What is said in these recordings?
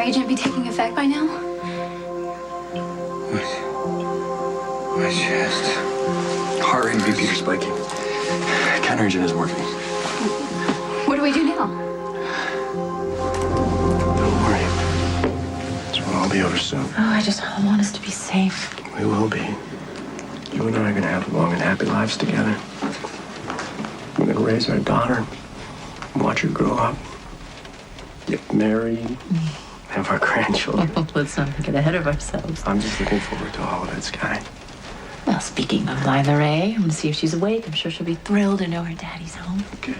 agent be taking effect by now? My chest. Heart rate and BP are spiking. Counteragent isn't working. What do we do now? Don't worry. This will all be over soon. Oh, I just want us to be safe. We will be. You and I are going to have long and happy lives together. We're going to raise our daughter, watch her grow up, get married, have our grandchildren. Let's not get ahead of ourselves. I'm just looking forward to all of it, Sky. Well, speaking of Lila Ray, I'm gonna see if she's awake. I'm sure she'll be thrilled to know her daddy's home. Okay.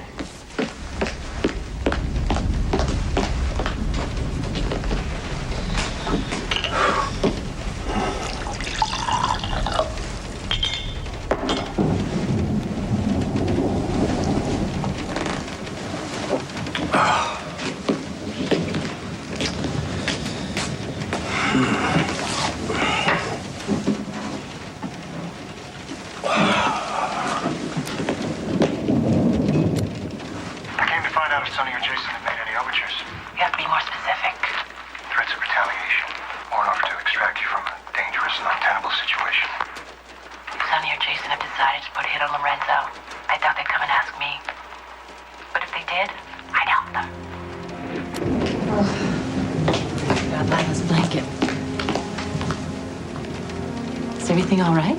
Everything all right?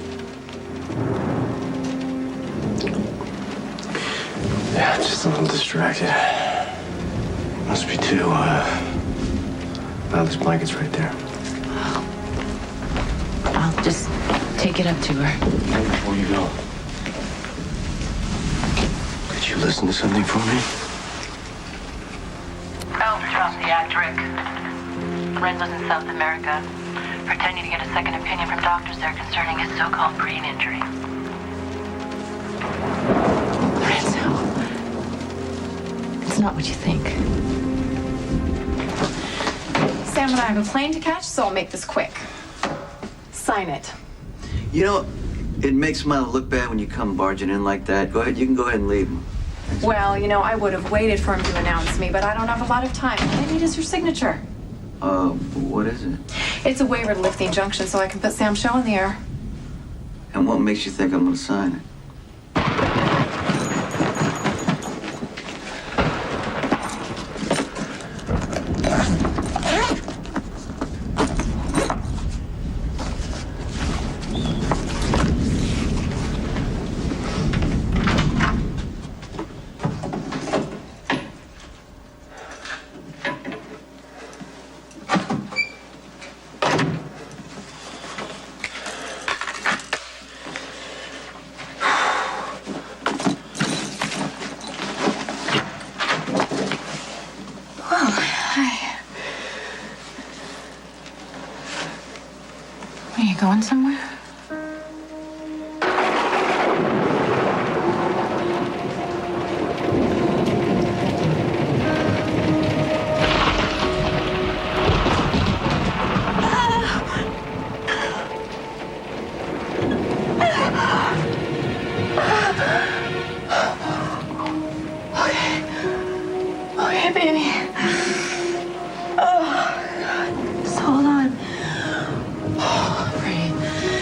Yeah, just a little distracted. Must be too, Lila's blanket's right there. I'll just take it up to her. Before you go, could you listen to something for me? Albatross theatric. Lorenzo's in South America, pretending to get a second opinion from doctors there concerning his so-called brain injury. Lorenzo, it's not what you think. Sam and I have a plane to catch, so I'll make this quick. Sign it. You know, it makes Milo look bad when you come barging in like that. Go ahead, you can go ahead and leave him. Well, you know, I would have waited for him to announce me, but I don't have a lot of time. All I need is your signature. What is it? It's a waiver to lift the injunction so I can put Sam's show in the air. And what makes you think I'm gonna sign it? Are you going somewhere? Okay, baby. Oh, God. Just hold on. Breathe.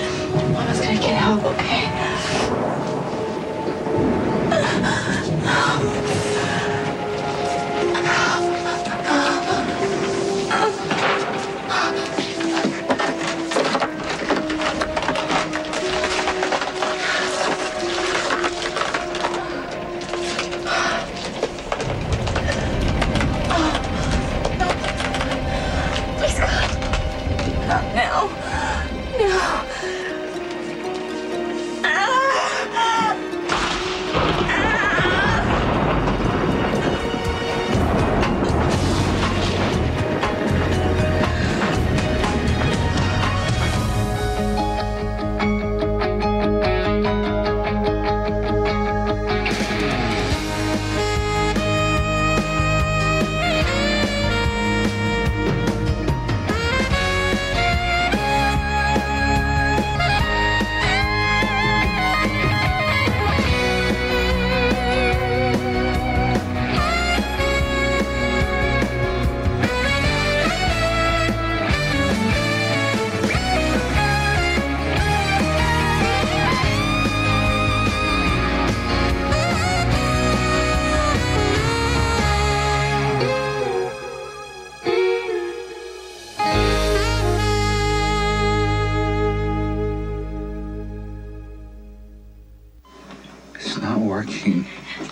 not working.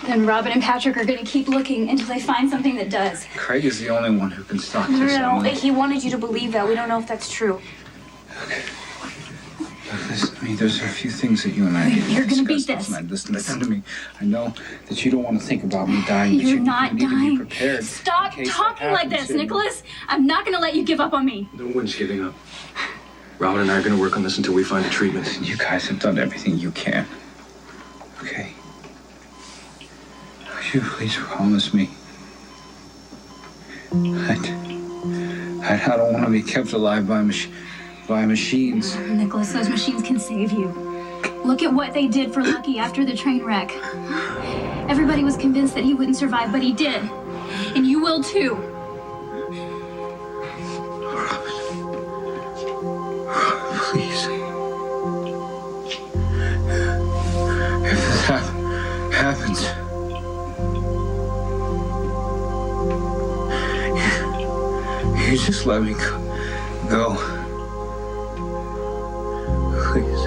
Then Robin and Patrick are gonna keep looking until they find something that does. Craig is the only one who can stop No, this. no, no. He wanted you to believe that. We don't know if that's true. Okay. There's a few things that you and I need to You're gonna discuss beat this. night. Listen to me. I know that you don't want to think about me dying, but You're you not need dying. to be prepared. Stop in case talking that like happens this, to you. Nicholas. I'm not gonna let you give up on me. No one's giving up. Robin and I are going to work on this until we find a treatment. You guys have done everything you can. Okay? Would you please promise me? I don't want to be kept alive by machines. Nicholas, those machines can save you. Look at what they did for Lucky after the train wreck. Everybody was convinced that he wouldn't survive, but he did. And you will too. Please. If this happens, you just let me go. Please.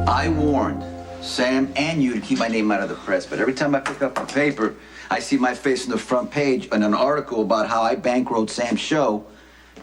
I warned Sam and you to keep my name out of the press, but every time I pick up a paper, I see my face on the front page in an article about how I bankrolled Sam's show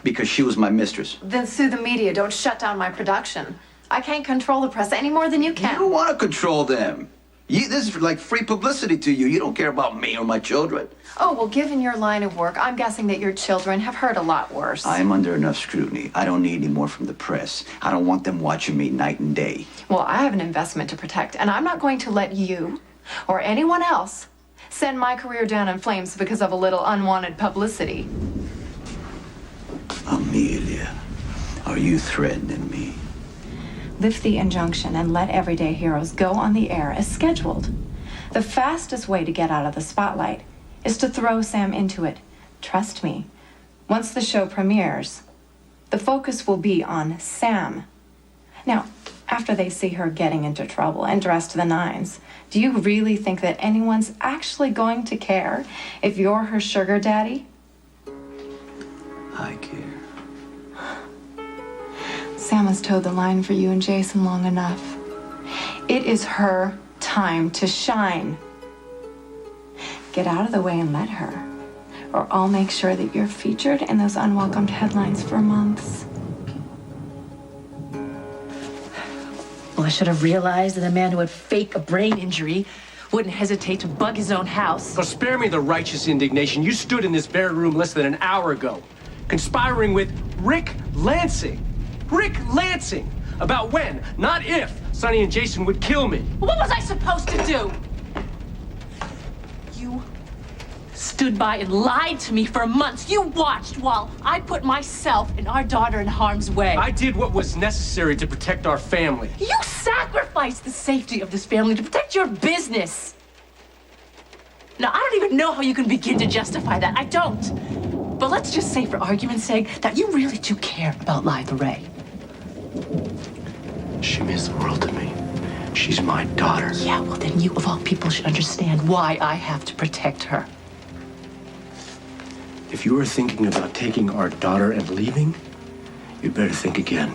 because she was my mistress. Then sue the media. Don't shut down my production. I can't control the press any more than you You can. don't want to control them. This is like free publicity to you. You don't care about me or my children. Oh, well, given your line of work, I'm guessing that your children have heard a lot worse. I am under enough scrutiny. I don't need any more from the press. I don't want them watching me night and day. Well, I have an investment to protect, and I'm not going to let you or anyone else send my career down in flames because of a little unwanted publicity. Amelia, are you threatening me? Lift the injunction and let Everyday Heroes go on the air as scheduled. The fastest way to get out of the spotlight is to throw Sam into it. Trust me, once the show premieres, the focus will be on Sam. Now, after they see her getting into trouble and dressed to the nines, do you really think that anyone's actually going to care if you're her sugar daddy? I care. Sam has towed the line for you and Jason long enough. It is her time to shine. Get out of the way and let her, or I'll make sure that you're featured in those unwelcomed headlines for months. Well, I should have realized that a man who would fake a brain injury wouldn't hesitate to bug his own house. But spare me the righteous indignation. You stood in this very room less than an hour ago, conspiring with Rick Lansing. Rick Lansing! About when, not if, Sonny and Jason would kill me. What was I supposed to do? You stood by and lied to me for months. You watched while I put myself and our daughter in harm's way. I did what was necessary to protect our family. You sacrificed the safety of this family to protect your business. Now, I don't even know how you can begin to justify that. I don't. But let's just say, for argument's sake, that you really do care about Lytha Ray. She means the world to me. She's my daughter. Yeah, well, then you, of all people, should understand why I have to protect her. If you are thinking about taking our daughter and leaving, you'd better think again.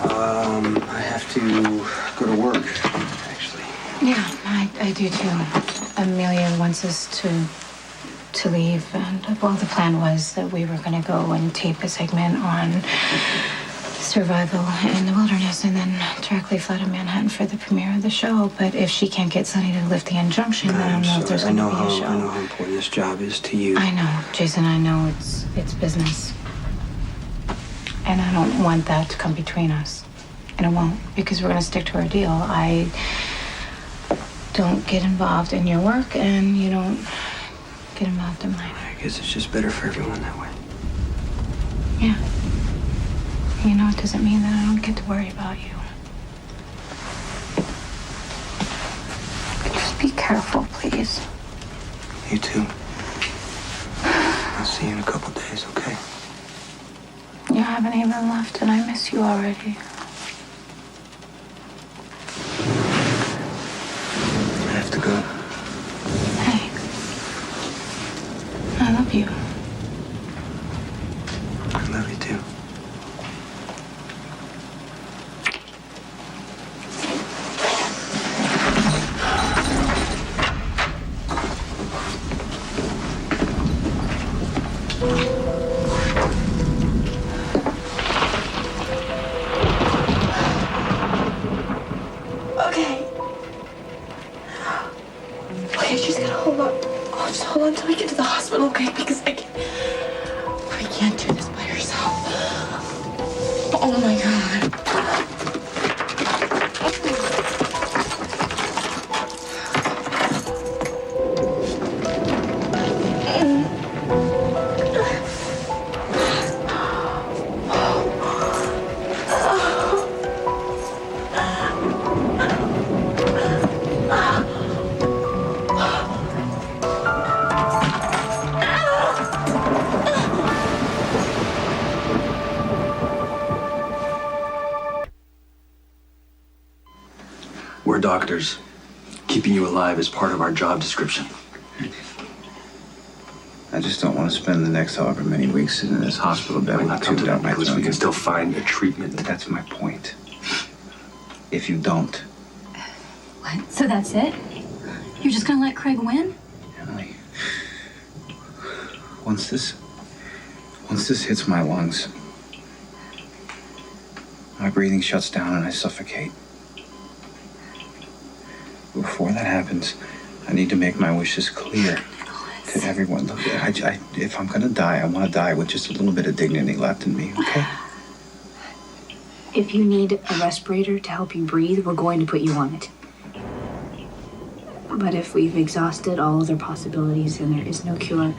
I have to go to work, actually. Yeah, I do too. Amelia wants us to leave, and well, the plan was that we were going to go and tape a segment on survival in the wilderness and then directly fly to Manhattan for the premiere of the show. But if she can't get Sonny to lift the injunction, then I don't know if there's going to be a show. I know how important this job is to you. I know, Jason, I know it's business. And I don't want that to come between us. And it won't, because we're going to stick to our deal. I don't get involved in your work, and you don't get involved in mine. I guess it's just better for everyone that way. Yeah. You know, it doesn't mean that I don't get to worry about you. Just be careful, please. You too. I'll see you in a couple days, okay? You haven't even left, and I miss you already. I have to go. Hey. I love you. I love you too. We're doctors. Keeping you alive is part of our job description. I just don't want to spend the next however many weeks in this hospital bed with a tube out my Nicholas, we tongue. can still find a treatment. That's my point. If you don't, What? So that's it? You're just gonna let Craig win? Emily, once this hits my lungs, my breathing shuts down and I suffocate. Before that happens, I need to make my wishes clear to everyone. Look, if I'm gonna die, I want to die with just a little bit of dignity left in me, okay? If you need a respirator to help you breathe, we're going to put you on it. But if we've exhausted all other possibilities and there is no cure,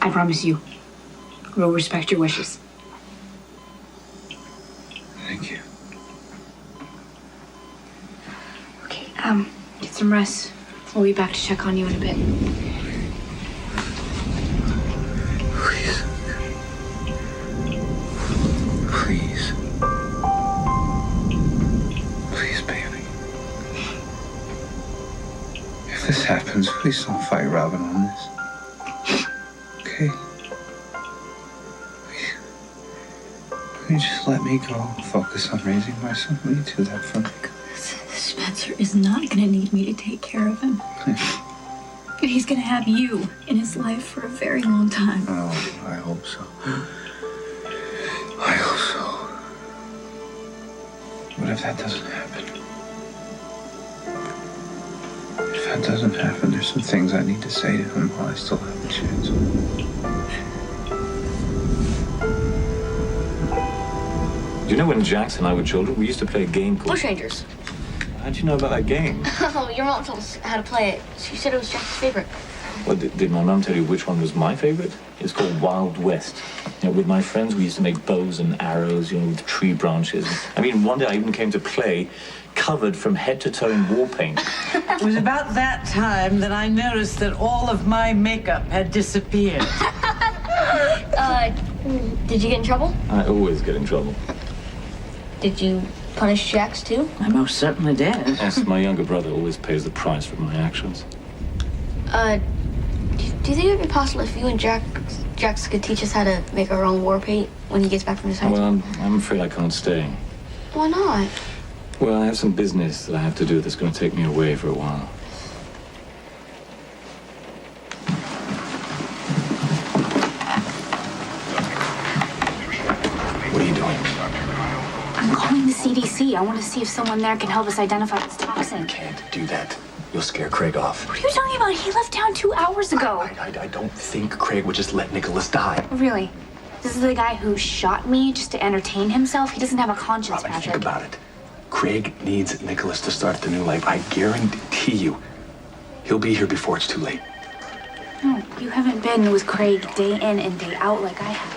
I promise you, we'll respect your wishes. Thank you. Okay, get some rest. We'll be back to check on you in a bit. Please. Please. Please, baby. If this happens, please don't fight Robin on this. Okay? Will you just let me go and focus on raising my son? Will you do that for me? Spencer is not gonna need me to take care of him. And he's gonna have you in his life for a very long time. Oh, I hope so. I hope so. What if that doesn't happen? If that doesn't happen, there's some things I need to say to him while I still have a chance. Do you know when Jax and I were children, we used to play a game called... Bushrangers. How'd you know about that game? Oh, your mom told us how to play it. She said it was Jack's favorite. Well, did my mum tell you which one was my favorite? It's called Wild West. You know, with my friends, we used to make bows and arrows, you know, with tree branches. I mean, one day I even came to play covered from head to toe in war paint. It was about that time that I noticed that all of my makeup had disappeared. Did you get in trouble? I always get in trouble. Did you punish Jax too? I most certainly did. Yes, my younger brother always pays the price for my actions. Do you think it'd be possible if you and Jax could teach us how to make our own war paint when he gets back from his hunting? Well, I'm afraid I can't stay. Why not? Well, I have some business that I have to do that's going to take me away for a while. What are you doing? I'm calling the CDC. I want to see if someone there can help us identify this toxin. Can't do that. You'll scare Craig off. What are you talking about? He left town 2 hours ago. I don't think Craig would just let Nicholas die. Really? This is the guy who shot me just to entertain himself? He doesn't have a conscience, Robin, Patrick. think about it. Craig needs Nicholas to start the new life. I guarantee you, he'll be here before it's too late. No, you haven't been with Craig day in and day out like I have.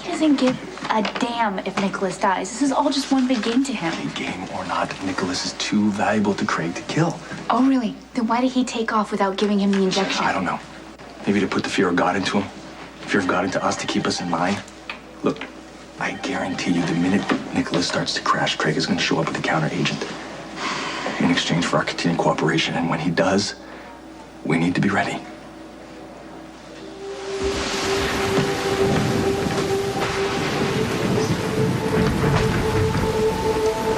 He doesn't give a damn if Nicholas dies. This is all just one big game to him. Game or not, Nicholas is too valuable to Craig to kill. Oh, really? Then why did he take off without giving him the injection? I don't know. Maybe to put the fear of God into him. Fear of God into us to keep us in line. Look, I guarantee you the minute Nicholas starts to crash, Craig is going to show up with a counter agent in exchange for our continued cooperation. And when he does, we need to be ready.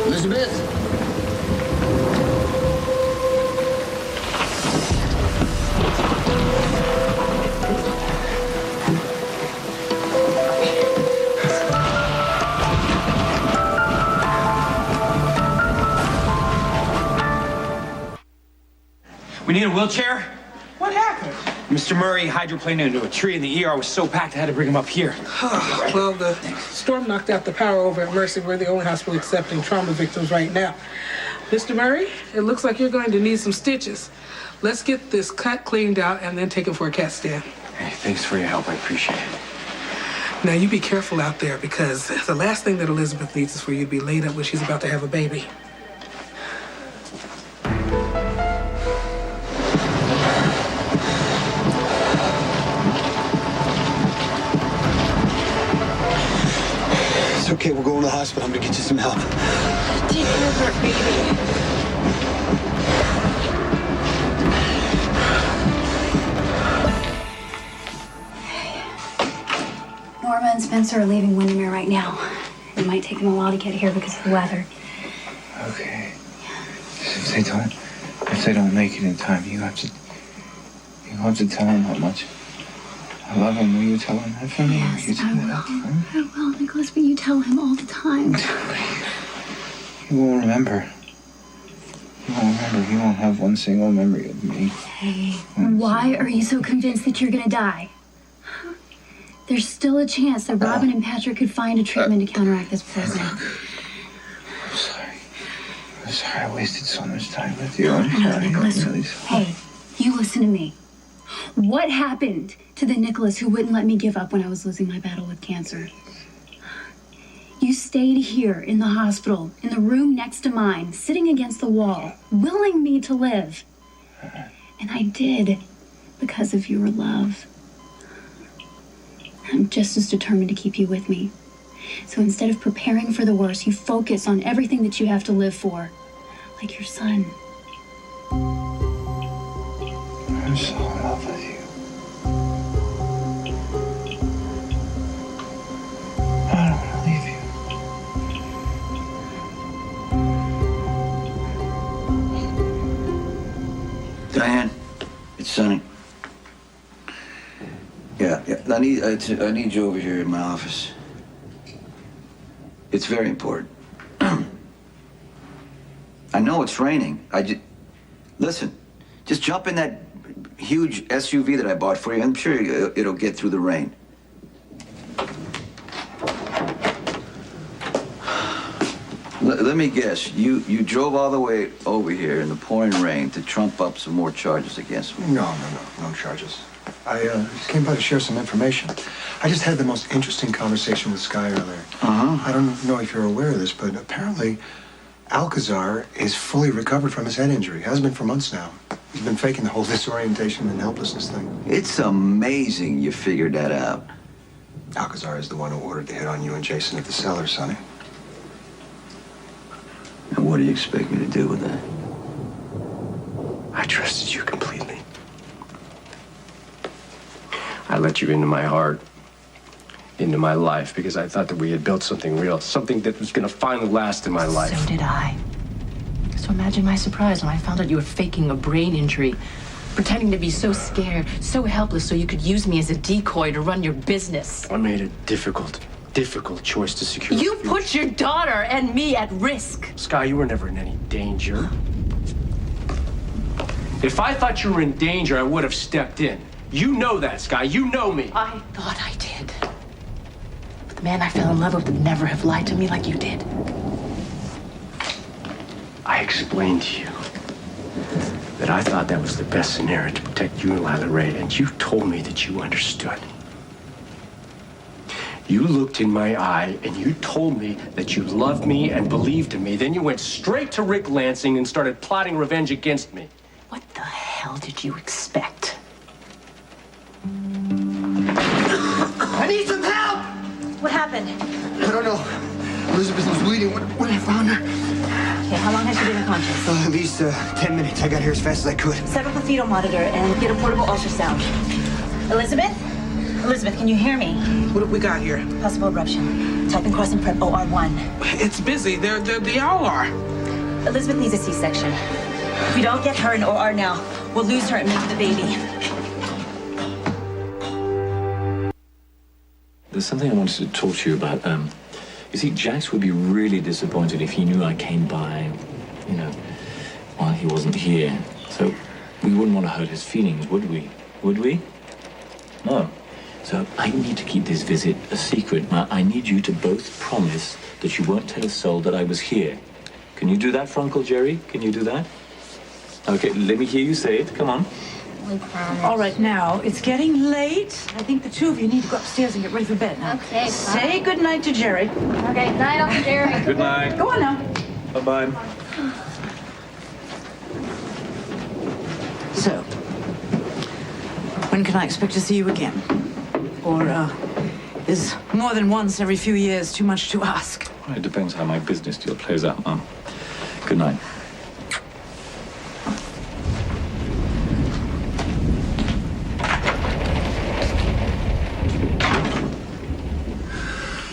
Elizabeth? We need a wheelchair? What happened? Mr. Murray hydroplaned into a tree and the ER was so packed I had to bring him up here. Well, the storm knocked out the power over at Mercy. We're the only hospital accepting trauma victims right now. Mr. Murray, it looks like you're going to need some stitches. Let's get this cut cleaned out and then take him for a CAT scan. Hey, thanks for your help. I appreciate it. Now, you be careful out there because the last thing that Elizabeth needs is for you to be laid up when she's about to have a baby. It's Okay, we're going to the hospital. I'm gonna get you some help. Take care of her, baby. Norma and Spencer are leaving Windermere right now. It might take them a while to get here because of the weather. Okay. If they don't make it in time, you have to tell them how much I love him. Will you tell him that for me? Yes, Will you tell I him will. that? I will, Nicholas, but you tell him all the time. He won't remember. He won't remember. He won't have one single memory of me. Hey, why are you so convinced that you're gonna die? There's still a chance that Robin and Patrick could find a treatment to counteract this poison. I'm sorry. I'm sorry I wasted so much time with you. I'm No, sorry. Nicholas, I'm really sorry. hey, you listen to me. What happened to the Nicholas who wouldn't let me give up when I was losing my battle with cancer? You stayed here in the hospital, in the room next to mine, sitting against the wall, willing me to live. And I did, because of your love. I'm just as determined to keep you with me. So instead of preparing for the worst, you focus on everything that you have to live for, like your son. I'm so in love with you. I don't want to leave you. Diane, it's Sonny. Yeah. I need you over here in my office. It's very important. I know it's raining. Listen. Just jump in that huge SUV that I bought for you. I'm sure it'll get through the rain. Let me guess. You drove all the way over here in the pouring rain to trump up some more charges against me. No charges. I just came by to share some information. I just had the most interesting conversation with Sky earlier. I don't know if you're aware of this, but apparently Alcazar is fully recovered from his head injury. Has been for months now. He's been faking the whole disorientation and helplessness thing. It's amazing you figured that out. Alcazar is the one who ordered the hit on you and Jason at the cellar, Sonny. And what do you expect me to do with that? I trusted you completely. I let you into my heart, into my life, because I thought that we had built something real, something that was going to finally last in my life. So did I. So imagine my surprise when I found out you were faking a brain injury, pretending to be so scared, so helpless, so you could use me as a decoy to run your business. I made a difficult choice to secure. You put your daughter and me at risk. Sky, you were never in any danger. If I thought you were in danger, I would have stepped in. You know that, Sky. You know me. I thought I did. But the man I fell in love with would never have lied to me like you did. I explained to you that I thought that was the best scenario to protect you and Lila Ray, and you told me that you understood. You looked in my eye and you told me that you loved me and believed in me. Then you went straight to Rick Lansing and started plotting revenge against me. What the hell did you expect? I need some help! What happened? I don't know. Elizabeth was bleeding when I found her. Okay, how long has she been unconscious? At least 10 minutes. I got here as fast as I could. Set up a fetal monitor and get a portable ultrasound. Elizabeth? Elizabeth, can you hear me? What have we got here? Possible eruption. Type in crossing prep OR1. It's busy. They all are. Elizabeth needs a C-section. If we don't get her in OR now, we'll lose her and maybe the baby. There's something I wanted to talk to you about. You see, Jax would be really disappointed if he knew I came by, while he wasn't here. So we wouldn't want to hurt his feelings, would we? Would we? No. So I need to keep this visit a secret. Now, I need you to both promise that you won't tell a soul that I was here. Can you do that for Uncle Jerry? Can you do that? Okay, let me hear you say it. Come on. We promise. All right, now, it's getting late. I think the two of you need to go upstairs and get ready for bed now. Okay, Say goodnight to Jerry. Okay, night, Uncle Jerry. Good night. Go on now. Bye-bye. So, when can I expect to see you again? Or, Is more than once every few years too much to ask? It depends how my business deal plays out, Mum. Good night.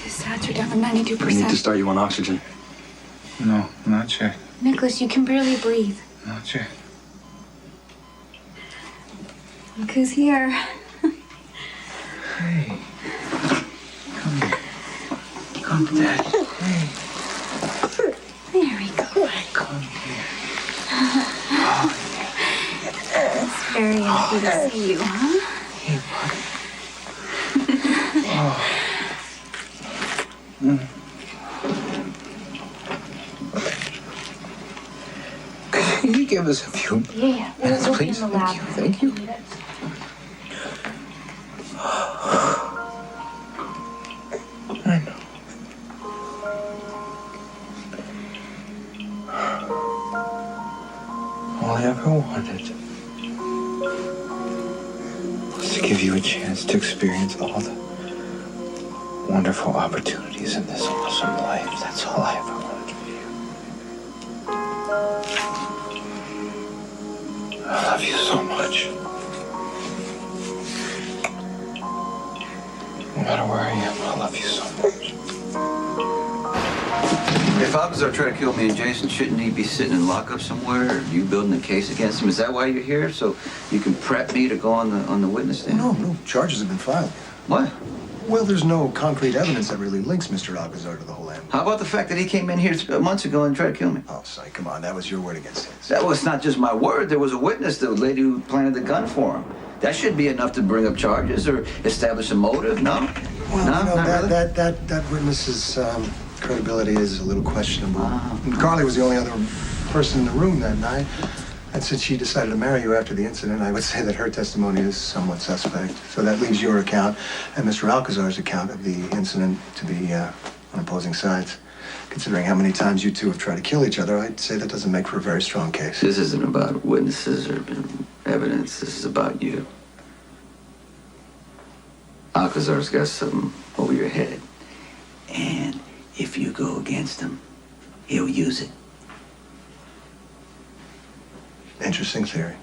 His stats are down to 92%. We need to start you on oxygen. No, not yet. Nicholas, you can barely breathe. Not yet. Look who's here. Hey. Come here. Come, Dad. Hey. There we go. Come here. It's very happy to see you, huh? Hey, buddy. Oh. Can you give us a few? Yeah. Yes, We'll be please. in the lab. Thank you. I know. All I ever wanted was to give you a chance to experience all the wonderful opportunities in this awesome life. That's all I ever wanted to give you. I love you so much. No matter where I am, I love you so much. If Alcazar tried to kill me and Jason, shouldn't he be sitting in lockup somewhere? Or you building a case against him? Is that why you're here? So you can prep me to go on the witness stand? No charges have been filed. What? Well, there's no concrete evidence that really links Mr. Alcazar to the whole ambush. How about the fact that he came in here months ago and tried to kill me? Oh, Si, come on. That was your word against his. That was not just my word. There was a witness, the lady who planted the gun for him. That should be enough to bring up charges or establish a motive, no? Well, no, you know, not really? that witness's credibility is a little questionable. And Carly was the only other person in the room that night. And since she decided to marry you after the incident, I would say that her testimony is somewhat suspect. So that leaves your account and Mr. Alcazar's account of the incident to be on opposing sides. Considering how many times you two have tried to kill each other, I'd say that doesn't make for a very strong case. This isn't about witnesses or evidence. This is about you. Alcazar's got something over your head. And if you go against him, he'll use it. Interesting theory.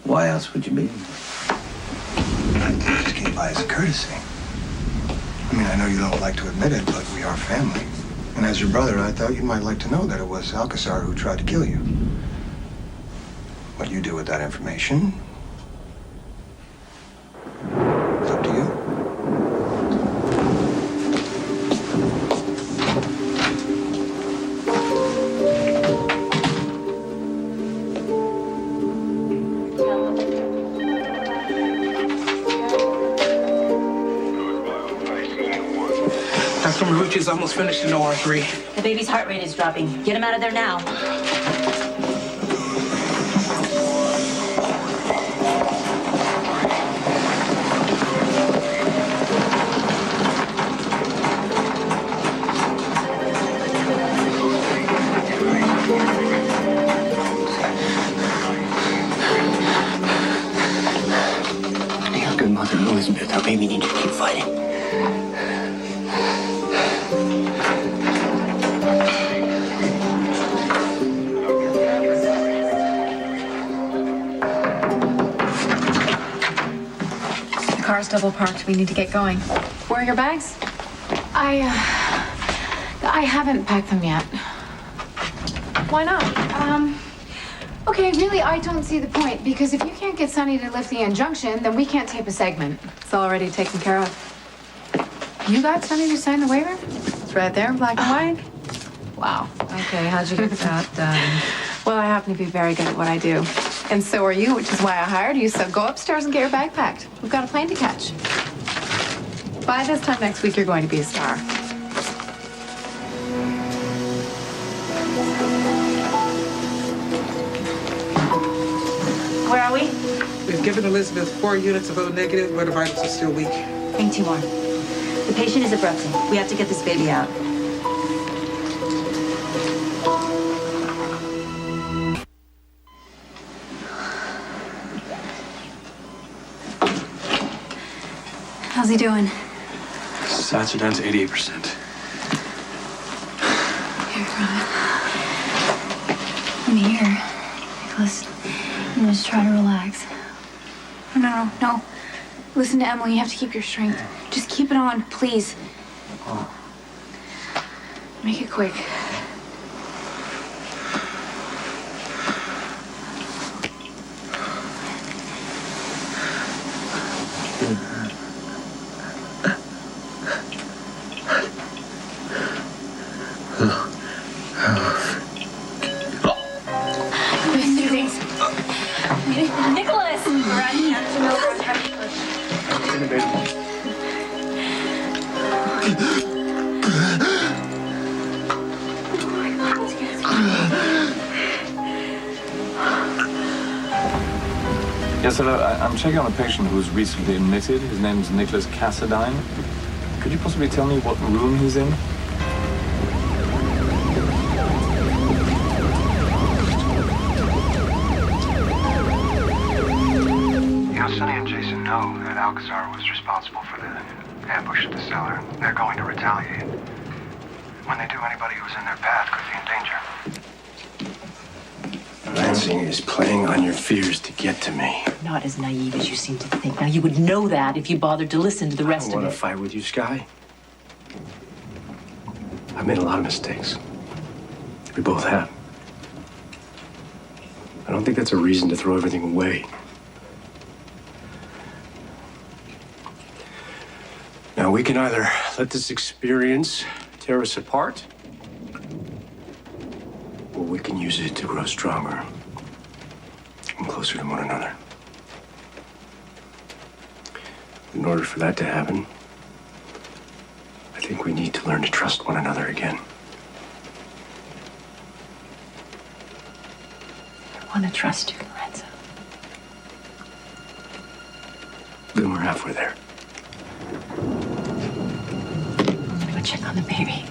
Why else would you be? I just came by as a courtesy. I mean, I know you don't like to admit it, but we are family. And as your brother, I thought you might like to know that it was Alcazar who tried to kill you. What you do with that information, it's up to you. Dr. Marucci's almost finished in OR3. The baby's heart rate is dropping. Get him out of there now. Your good mother Elizabeth, our baby needs to keep fighting. The car's double parked. We need to get going. Where are your bags? I haven't packed them yet. Why not? Okay, really, I don't see the point, because if you can't get Sonny to lift the injunction, then we can't tape a segment. It's already taken care of. You got Sonny to sign the waiver? It's right there in black and white. Wow. Okay, how'd you get that done? Well, I happen to be very good at what I do. And so are you, which is why I hired you. So go upstairs and get your bag packed. We've got a plane to catch. By this time next week, you're going to be a star. Where are we? We've given Elizabeth 4 units of O negative, but her vitals are still weak. Bring 2 more. The patient is abrupting. We have to get this baby out. How's he doing? sats are down to 88%. Here, I'm here. Nicholas, you just try to relax. No. Listen to Emily. You have to keep your strength. Just keep it on, please. Make it quick. Nicholas! Yes, hello. I'm checking on a patient who's recently admitted. His name's Nicholas Cassadine. Could you possibly tell me what room he's in? Sonny and Jason know that Alcazar was responsible for the ambush at the cellar. They're going to retaliate. When they do, anybody who's in their path could be in danger. Lansing is playing on your fears to get to me. Not as naive as you seem to think. Now, you would know that if you bothered to listen to the rest I of don't it. want to fight with you, Sky. I've made a lot of mistakes. We both have. I don't think that's a reason to throw everything away. Now, we can either let this experience tear us apart, or we can use it to grow stronger and closer to one another. In order for that to happen, I think we need to learn to trust one another again. I want to trust you, Lorenzo. Then we're halfway there. I'm gonna go check on the baby.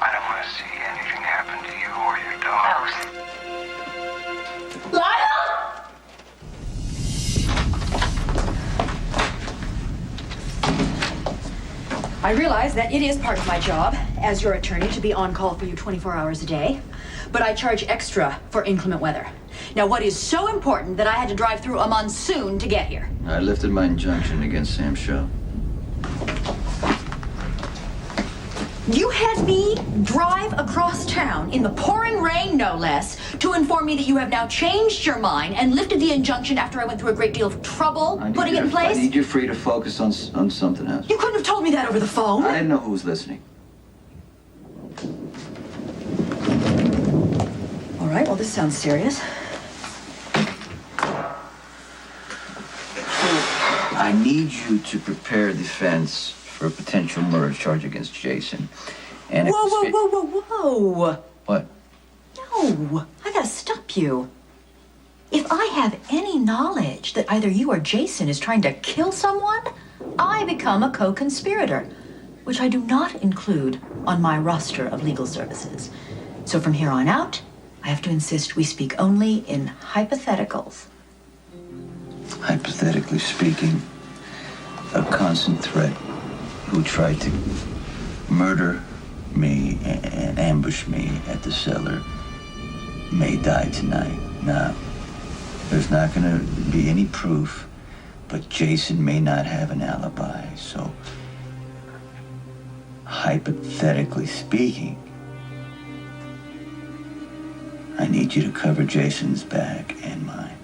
I don't want to see anything happen to you or your dog. I realize that it is part of my job as your attorney to be on call for you 24 hours a day, but I charge extra for inclement weather. Now, what is so important that I had to drive through a monsoon to get here? I lifted my injunction against Sam Shaw. You had me drive across town in the pouring rain, no less, to inform me that you have now changed your mind and lifted the injunction after I went through a great deal of trouble putting it in place? I need you free to focus on something else. You couldn't have told me that over the phone. I didn't know who was listening. All right, well, this sounds serious. I need you to prepare a defense for a potential murder charge against Jason. And Whoa. What? No, I gotta stop you. If I have any knowledge that either you or Jason is trying to kill someone, I become a co-conspirator, which I do not include on my roster of legal services. So from here on out, I have to insist we speak only in hypotheticals. Hypothetically speaking, a constant threat who tried to murder me and ambush me at the cellar may die tonight. Now, there's not going to be any proof, but Jason may not have an alibi, so hypothetically speaking, I need you to cover Jason's back and mine.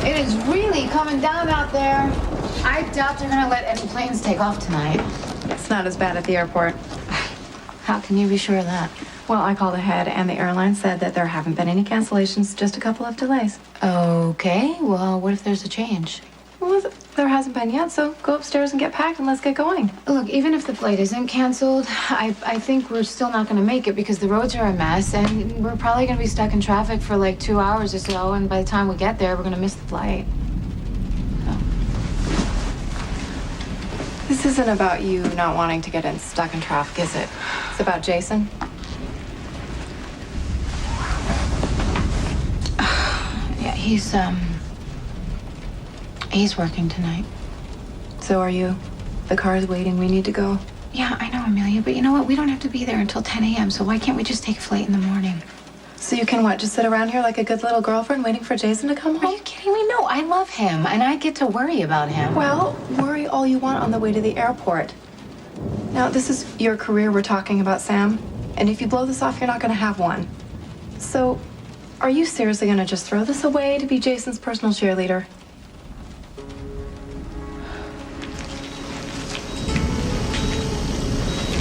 It is really coming down out there. I doubt they're gonna let any planes take off tonight. It's not as bad at the airport. How can you be sure of that? Well, I called ahead, and the airline said that there haven't been any cancellations, just a couple of delays. Okay, well, what if there's a change? Well, there hasn't been yet, so go upstairs and get packed and let's get going. Look, even if the flight isn't canceled, I think we're still not gonna make it because the roads are a mess, and we're probably gonna be stuck in traffic for like 2 hours or so, and by the time we get there, we're gonna miss the flight. This isn't about you not wanting to get stuck in traffic, is it? It's about Jason. Yeah, he's working tonight. So are you. The car is waiting. We need to go. Yeah, I know, Amelia, but you know what? We don't have to be there until 10 a.m., so why can't we just take a flight in the morning? So you can what? Just sit around here like a good little girlfriend waiting for Jason to come home? Are you kidding me? No, I love him, and I get to worry about him. Well, worry all you want on the way to the airport. Now, this is your career we're talking about, Sam. And if you blow this off, you're not going to have one. So, are you seriously going to just throw this away to be Jason's personal cheerleader?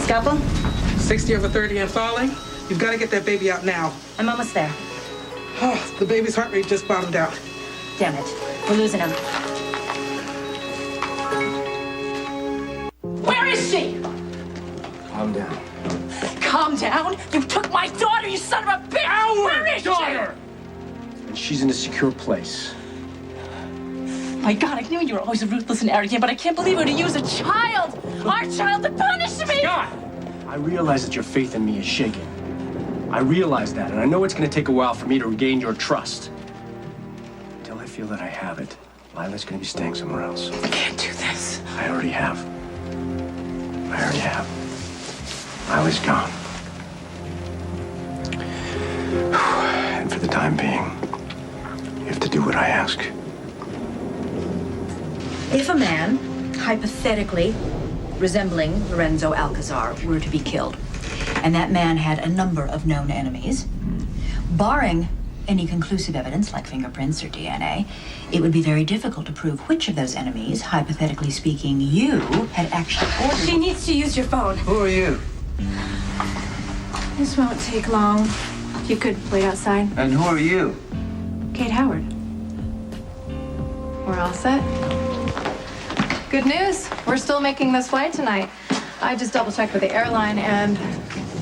Scalpel? 60 over 30 and falling. You've got to get that baby out now. I'm almost there. Oh, the baby's heart rate just bottomed out. Damn it. We're losing him. Where is she? Calm down. Calm down? You took my daughter, you son of a bitch! Where is daughter! And she's in a secure place. she? My God, I knew you were always ruthless and arrogant, but I can't believe you would use a child, our child, to punish me! Scott! I realize that your faith in me is shaking. I realize that, and I know it's going to take a while for me to regain your trust. Until I feel that I have it, Lila's going to be staying somewhere else. I can't do this. I already have. Lila's gone. And for the time being, you have to do what I ask. If a man, hypothetically resembling Lorenzo Alcazar, were to be killed, and that man had a number of known enemies, barring any conclusive evidence like fingerprints or DNA, it would be very difficult to prove which of those enemies, hypothetically speaking, you had actually ordered. She needs to use your phone. Who are you? This won't take long. You could wait outside. And who are you? Kate Howard. We're all set. Good news. We're still making this flight tonight. I just double-checked with the airline, and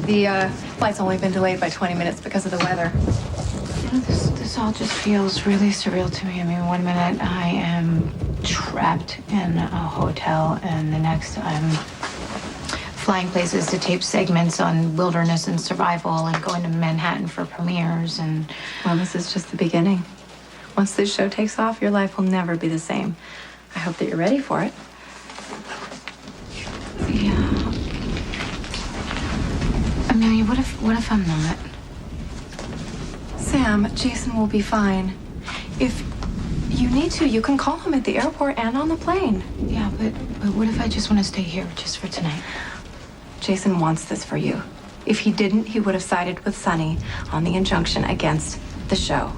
the flight's only been delayed by 20 minutes because of the weather. You know, this all just feels really surreal to me. I mean, one minute I am trapped in a hotel, and the next I'm flying places to tape segments on wilderness and survival and going to Manhattan for premieres and... Well, this is just the beginning. Once this show takes off, your life will never be the same. I hope that you're ready for it. Yeah. Amelia, what if I'm not? Sam, Jason will be fine. If you need to, you can call him at the airport and on the plane. Yeah, but what if I just want to stay here just for tonight? Jason wants this for you. If he didn't, he would have sided with Sonny on the injunction against the show.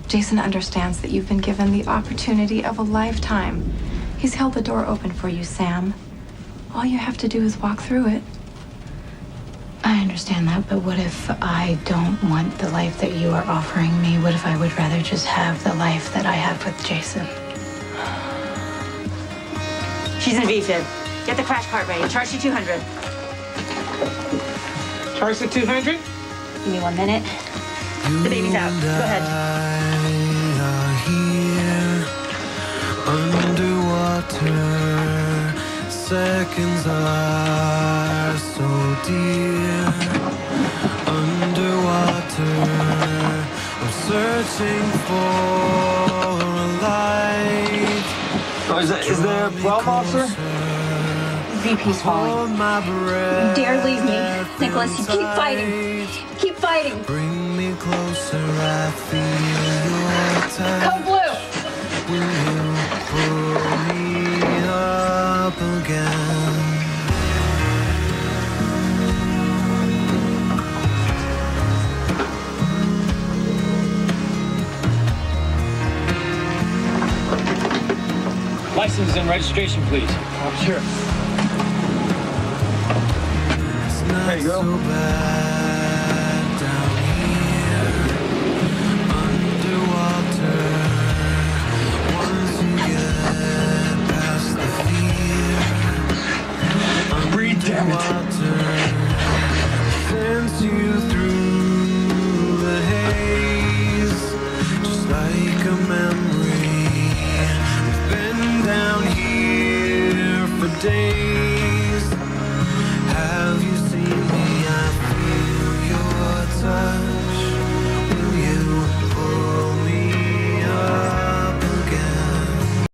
Jason understands that you've been given the opportunity of a lifetime. He's held the door open for you, Sam. All you have to do is walk through it. I understand that, but what if I don't want the life that you are offering me? What if I would rather just have the life that I have with Jason? She's in VFib. Get the crash cart ready. Charge you 200. Charge the 200? Give me 1 minute. The baby's out. Go ahead. Underwater, seconds are so dear. Underwater, I'm searching for a light. Oh, is there a problem, officer? VP's falling. You dare leave me. Nicholas, you keep fighting. Keep fighting. Bring me closer, I feel your touch. Code Blue. Will you pull me up again? License and registration, please. Sure. There you go. Breathe, damn it. Sends you through the haze, just like a memory. We've been down here for say